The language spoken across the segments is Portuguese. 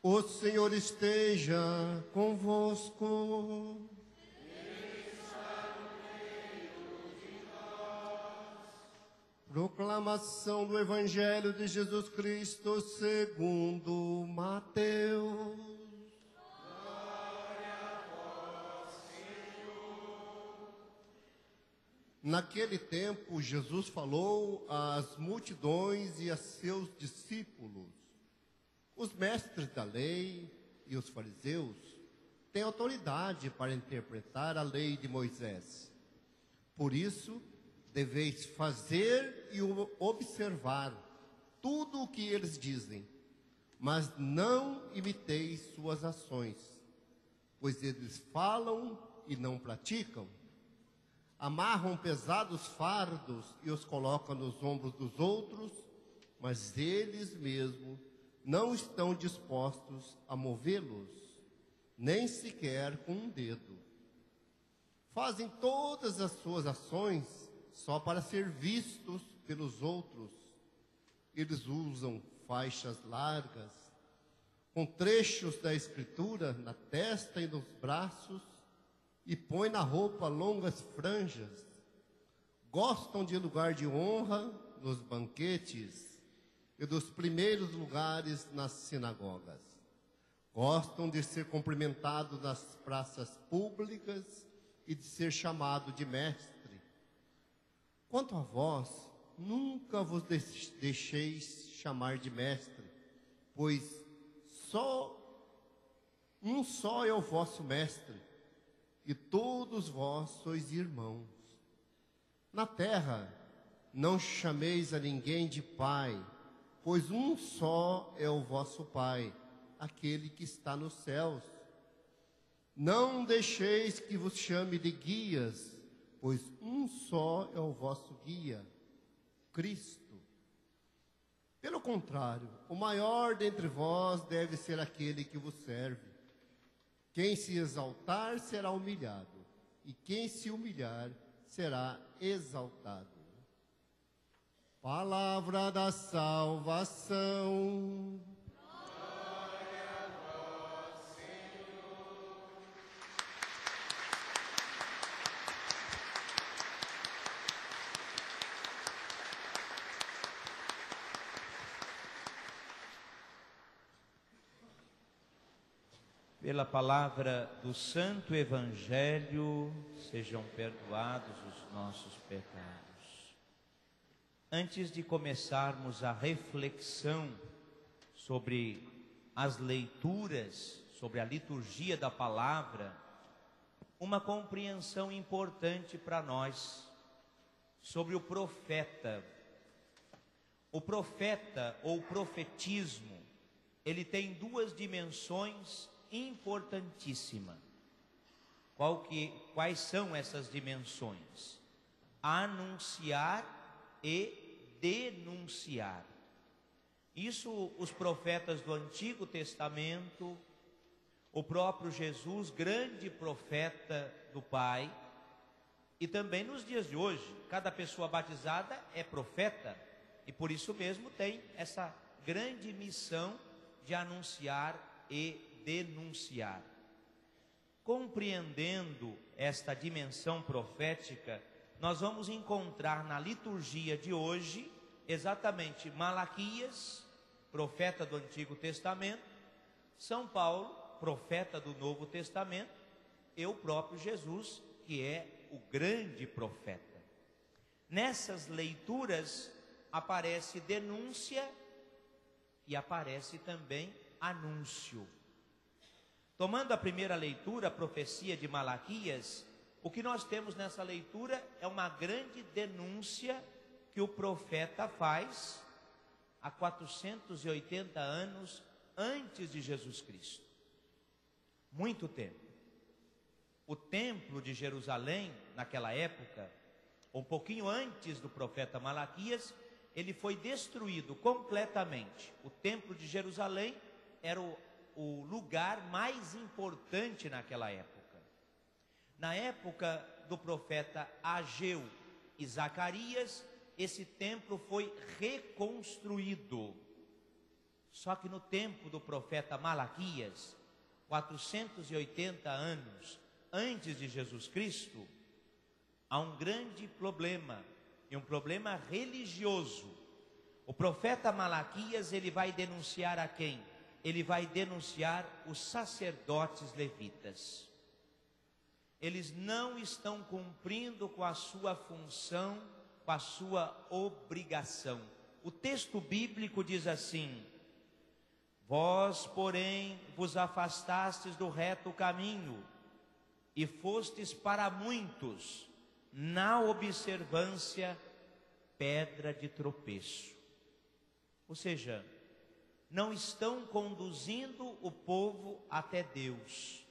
O Senhor esteja convosco. Proclamação do Evangelho de Jesus Cristo segundo Mateus. Glória a vós, Senhor. Naquele tempo, Jesus falou às multidões e a seus discípulos: os mestres da lei e os fariseus têm autoridade para interpretar a lei de Moisés. Por isso, deveis fazer e observar tudo o que eles dizem, mas não imiteis suas ações, pois eles falam e não praticam. Amarram pesados fardos e os colocam nos ombros dos outros, mas eles mesmos não estão dispostos a movê-los, nem sequer com um dedo. Fazem todas as suas ações só para ser vistos pelos outros. Eles usam faixas largas, com trechos da Escritura na testa e nos braços, e põem na roupa longas franjas. Gostam de lugar de honra nos banquetes e dos primeiros lugares nas sinagogas. Gostam de ser cumprimentados nas praças públicas e de ser chamado de mestre. Quanto a vós, nunca vos deixeis chamar de mestre, pois um só é o vosso mestre, e todos vós sois irmãos. Na terra, não chameis a ninguém de pai, pois um só é o vosso Pai, aquele que está nos céus. Não deixeis que vos chame de guias, pois um só é o vosso guia, Cristo. Pelo contrário, o maior dentre vós deve ser aquele que vos serve. Quem se exaltar será humilhado, e quem se humilhar será exaltado. Palavra da salvação. Glória a vós, Senhor. Pela palavra do Santo Evangelho, sejam perdoados os nossos pecados. Antes de começarmos a reflexão sobre as leituras, sobre a liturgia da palavra, uma compreensão importante para nós sobre o profeta. O profeta ou profetismo, ele tem duas dimensões importantíssimas. Quais são essas dimensões? Anunciar e denunciar. Isso os profetas do Antigo Testamento, o próprio Jesus, grande profeta do Pai, e também nos dias de hoje, cada pessoa batizada é profeta, e por isso mesmo tem essa grande missão de anunciar e denunciar. Compreendendo esta dimensão profética, nós vamos encontrar na liturgia de hoje, exatamente Malaquias, profeta do Antigo Testamento, São Paulo, profeta do Novo Testamento, e o próprio Jesus, que é o grande profeta. Nessas leituras aparece denúncia e aparece também anúncio. Tomando a primeira leitura, a profecia de Malaquias, o que nós temos nessa leitura é uma grande denúncia que o profeta faz há 480 anos antes de Jesus Cristo. Muito tempo. O templo de Jerusalém, naquela época, um pouquinho antes do profeta Malaquias, ele foi destruído completamente. O templo de Jerusalém era o lugar mais importante naquela época. Na época do profeta Ageu e Zacarias, esse templo foi reconstruído. Só que no tempo do profeta Malaquias, 480 anos antes de Jesus Cristo, há um grande problema, e um problema religioso. O profeta Malaquias, ele vai denunciar a quem? Ele vai denunciar os sacerdotes levitas. Eles não estão cumprindo com a sua função, com a sua obrigação. O texto bíblico diz assim: vós, porém, vos afastastes do reto caminho, e fostes para muitos, na observância, pedra de tropeço. Ou seja, não estão conduzindo o povo até Deus.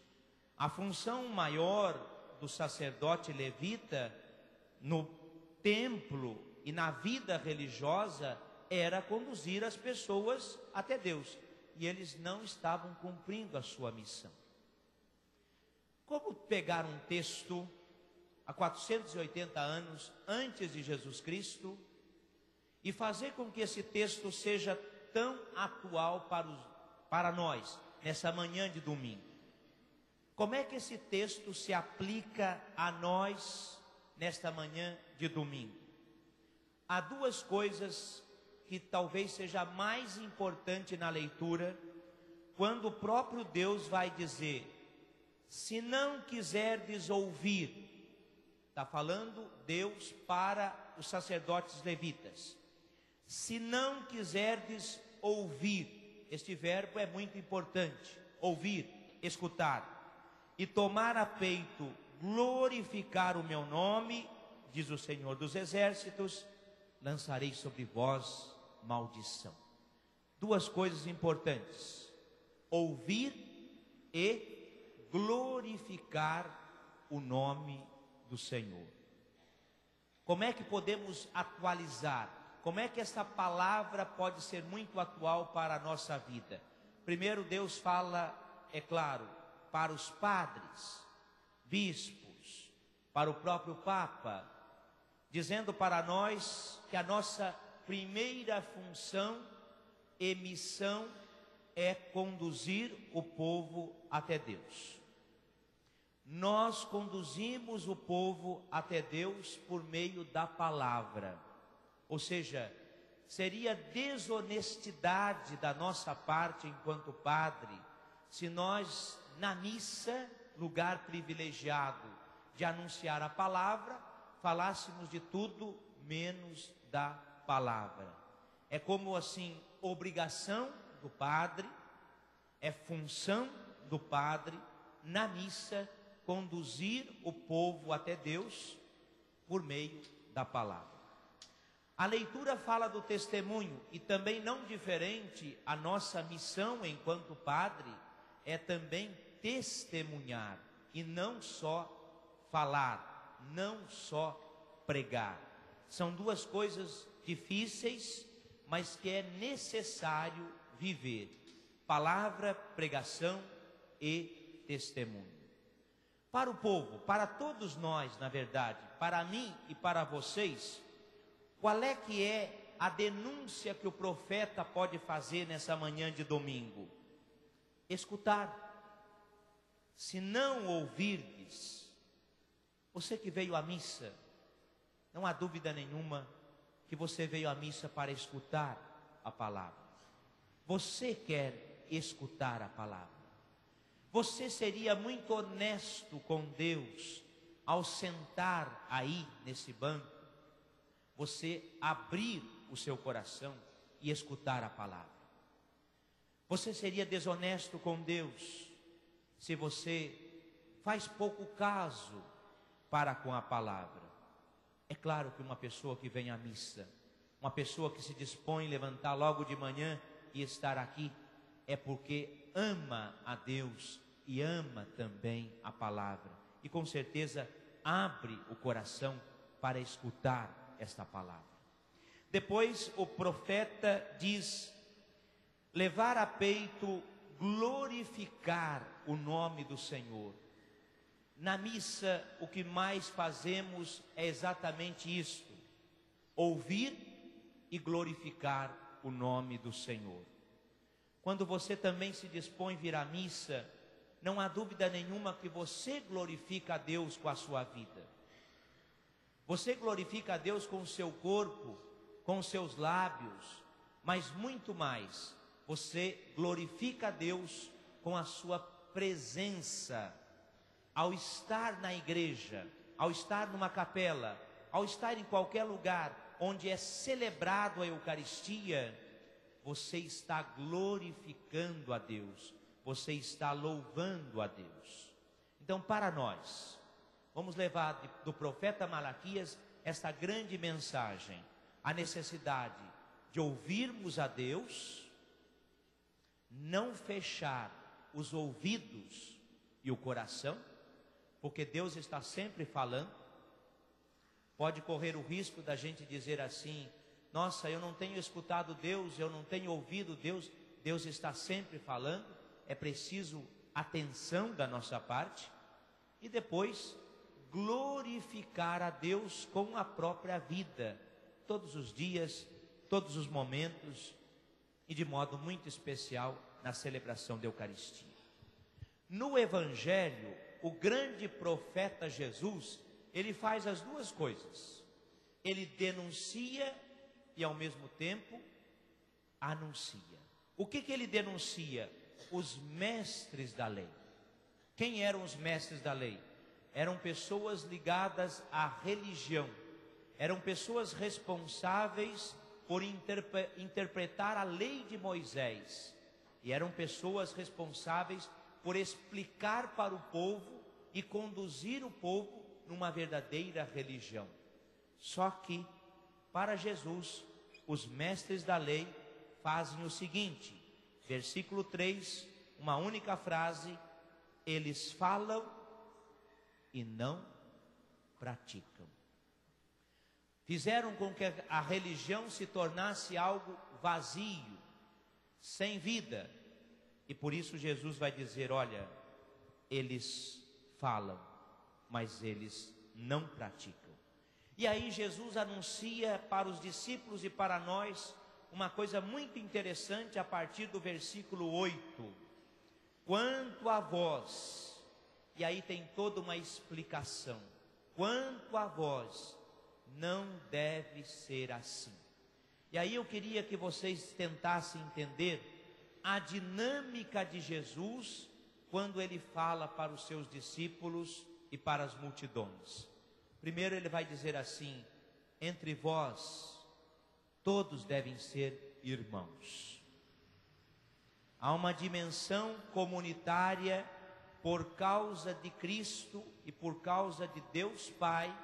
A função maior do sacerdote levita no templo e na vida religiosa era conduzir as pessoas até Deus. E eles não estavam cumprindo a sua missão. Como pegar um texto há 480 anos antes de Jesus Cristo e fazer com que esse texto seja tão atual para nós, nessa manhã de domingo? Como é que esse texto se aplica a nós nesta manhã de domingo? Há duas coisas que talvez seja mais importante na leitura, quando o próprio Deus vai dizer: se não quiserdes ouvir, está falando Deus para os sacerdotes levitas. Se não quiserdes ouvir, este verbo é muito importante, ouvir, escutar, e tomar a peito, glorificar o meu nome, diz o Senhor dos Exércitos, lançarei sobre vós maldição. Duas coisas importantes: ouvir e glorificar o nome do Senhor. Como é que podemos atualizar? Como é que essa palavra pode ser muito atual para a nossa vida? Primeiro, Deus fala, é claro, para os padres, bispos, para o próprio Papa, dizendo para nós que a nossa primeira função e missão é conduzir o povo até Deus. Nós conduzimos o povo até Deus por meio da palavra. Ou seja, seria desonestidade da nossa parte enquanto padre, se nós, na missa, lugar privilegiado de anunciar a palavra, falássemos de tudo menos da palavra. É como assim, obrigação do padre, é função do padre, na missa, conduzir o povo até Deus por meio da palavra. A leitura fala do testemunho, e também não diferente, a nossa missão enquanto padre é também testemunhar, e não só falar, não só pregar. São duas coisas difíceis, mas que é necessário viver: palavra, pregação e testemunho. Para o povo, para todos nós, na verdade, para mim e para vocês, qual é que é a denúncia que o profeta pode fazer nessa manhã de domingo? Escutar. Se não ouvirdes, você que veio à missa, não há dúvida nenhuma que você veio à missa para escutar a palavra. Você quer escutar a palavra. Você seria muito honesto com Deus ao sentar aí nesse banco, você abrir o seu coração e escutar a palavra. Você seria desonesto com Deus se você faz pouco caso para com a palavra. É claro que uma pessoa que vem à missa, uma pessoa que se dispõe a levantar logo de manhã e estar aqui, é porque ama a Deus e ama também a palavra. E com certeza abre o coração para escutar esta palavra. Depois o profeta diz: levar a peito, glorificar o nome do Senhor. Na missa, o que mais fazemos é exatamente isto: ouvir e glorificar o nome do Senhor. quando você também se dispõe a vir à missa, não há dúvida nenhuma que você glorifica a Deus com a sua vida. Você glorifica a Deus com o seu corpo, com os seus lábios, mas muito mais, você glorifica a Deus com a sua presença. Ao estar na igreja, ao estar numa capela, ao estar em qualquer lugar onde é celebrado a Eucaristia, você está glorificando a Deus, você está louvando a Deus. Então, para nós, vamos levar do profeta Malaquias esta grande mensagem, a necessidade de ouvirmos a Deus, não fechar os ouvidos e o coração, porque Deus está sempre falando. Pode correr o risco da gente dizer assim: nossa, eu não tenho escutado Deus, eu não tenho ouvido Deus. Deus está sempre falando, é preciso atenção da nossa parte. E depois, glorificar a Deus com a própria vida, todos os dias, todos os momentos, e de modo muito especial na celebração da Eucaristia. No Evangelho, o grande profeta Jesus, ele faz as duas coisas. Ele denuncia e ao mesmo tempo anuncia. O que ele denuncia? Os mestres da lei. Quem eram os mestres da lei? Eram pessoas ligadas à religião. Eram pessoas responsáveis por interpretar a lei de Moisés. E eram pessoas responsáveis por explicar para o povo e conduzir o povo numa verdadeira religião. Só que, para Jesus, os mestres da lei fazem o seguinte, versículo 3, uma única frase: eles falam e não praticam. Fizeram com que a religião se tornasse algo vazio, sem vida. E por isso Jesus vai dizer: olha, eles falam, mas eles não praticam. E aí Jesus anuncia para os discípulos e para nós uma coisa muito interessante a partir do versículo 8. Quanto a vós, e aí tem toda uma explicação. Quanto a vós, não deve ser assim. E aí eu queria que vocês tentassem entender a dinâmica de Jesus quando ele fala para os seus discípulos e para as multidões. Primeiro ele vai dizer assim: entre vós todos devem ser irmãos. Há uma dimensão comunitária por causa de Cristo e por causa de Deus Pai,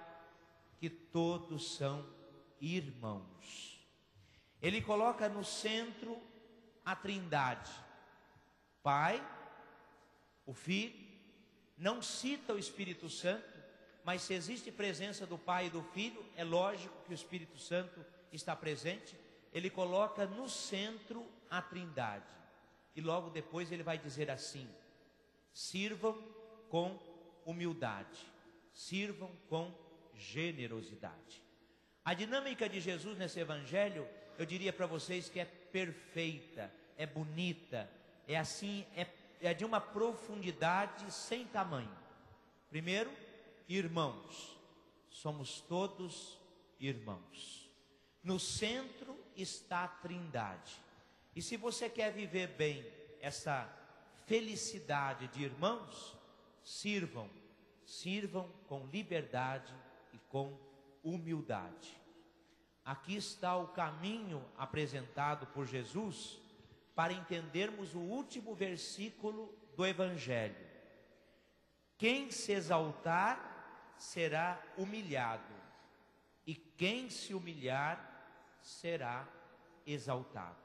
que todos são irmãos. Ele coloca no centro a Trindade, Pai, o Filho, não cita o Espírito Santo, mas se existe presença do Pai e do Filho, é lógico que o Espírito Santo está presente. Ele coloca no centro a Trindade, e logo depois ele vai dizer assim: sirvam com humildade, sirvam com generosidade. A dinâmica de Jesus nesse Evangelho, eu diria para vocês que é perfeita, é bonita, é assim, é de uma profundidade sem tamanho. Primeiro, irmãos, somos todos irmãos. No centro está a Trindade. E se você quer viver bem essa felicidade de irmãos, sirvam com liberdade e com humildade. Aqui está o caminho apresentado por Jesus para entendermos o último versículo do Evangelho. Quem se exaltar será humilhado, e quem se humilhar será exaltado.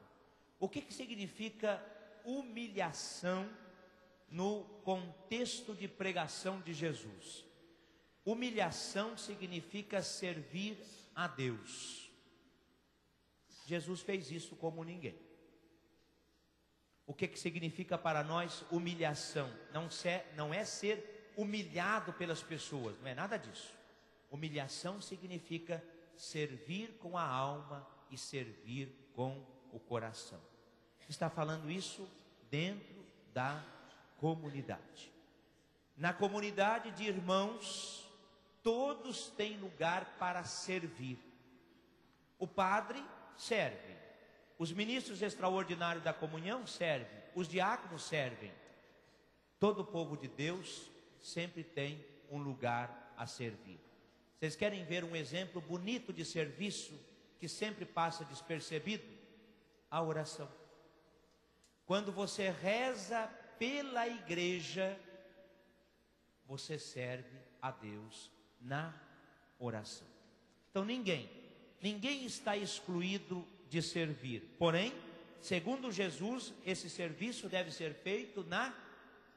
O que significa humilhação no contexto de pregação de Jesus? Humilhação significa servir a Deus. Jesus fez isso como ninguém. O que significa para nós humilhação? Não é ser humilhado pelas pessoas, não é nada disso. Humilhação significa servir com a alma e servir com o coração. Está falando isso dentro da comunidade. Na comunidade de irmãos, todos têm lugar para servir. O padre serve, os ministros extraordinários da comunhão servem, os diáconos servem. Todo o povo de Deus sempre tem um lugar a servir. Vocês querem ver um exemplo bonito de serviço que sempre passa despercebido? A oração. Quando você reza pela igreja, você serve a Deus na oração. Então ninguém está excluído de servir. Porém, segundo Jesus, esse serviço deve ser feito na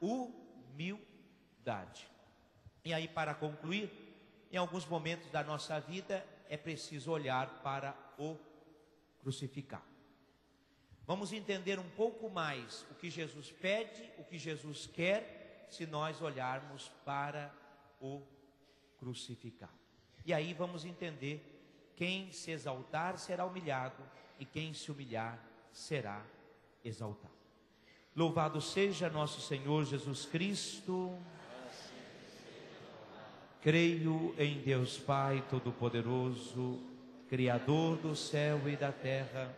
humildade. E aí, para concluir, em alguns momentos da nossa vida é preciso olhar para o crucificado. Vamos entender um pouco mais o que Jesus pede, o que Jesus quer, se nós olharmos para o crucificado. E aí vamos entender: quem se exaltar será humilhado, e quem se humilhar será exaltado. Louvado seja nosso Senhor Jesus Cristo. Creio em Deus Pai Todo-Poderoso, Criador do céu e da terra,